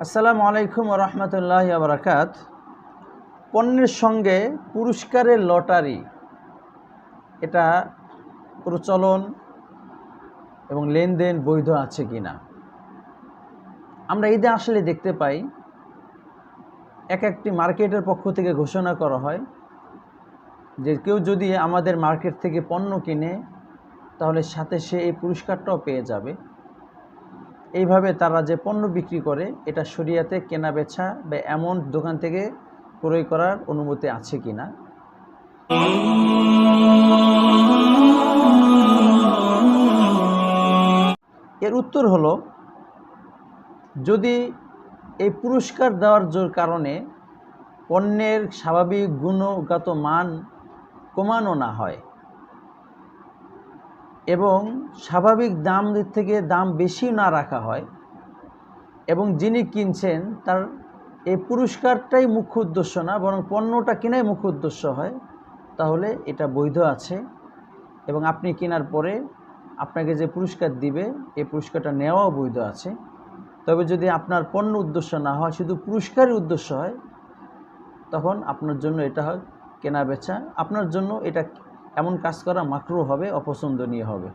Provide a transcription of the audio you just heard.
আসসালামু আলাইকুম ওয়া রাহমাতুল্লাহি ওয়া বারাকাত। পণ্যের সঙ্গে পুরস্কারের লটারি এটা প্রচলন এবং লেনদেন বৈধ আছে কিনা আমরা ঈদে আসলে দেখতে পাই। একটি মার্কেটের পক্ষ থেকে ঘোষণা করা হয় যে কেউ যদি আমাদের মার্কেট থেকে পণ্য কিনে তাহলে সাথে সে এই পুরস্কারটাও পেয়ে যাবে। এইভাবে তারা যে পণ্য বিক্রি করে এটা শরিয়াতে কেনা বেচা বা এমন দোকান থেকে ক্রয় করার অনুমতি আছে কিনা। এর উত্তর হলো, যদি এই পুরস্কার দেওয়ার কারণে পণ্যের স্বাভাবিক গুণগত মান কমানো না হয় এবং স্বাভাবিক দাম থেকে দাম বেশি না রাখা হয় এবং যিনি কিনছেন তার এই পুরস্কারটাই মুখ্য উদ্দেশ্য না বরং পণ্যটা কেনাই মুখ্য উদ্দেশ্য হয়, তাহলে এটা বৈধ আছে এবং আপনি কেনার পরে আপনাকে যে পুরস্কার দিবে এই পুরস্কারটা নেওয়াও বৈধ আছে। তবে যদি আপনার পণ্য উদ্দেশ্য না হয়, শুধু পুরস্কারের উদ্দেশ্য হয়, তখন আপনার জন্য এটা হয় কেনা বেচা, আপনার জন্য এটা এমন কাজ করা মাকরুহ হবে, অপছন্দনীয় হবে।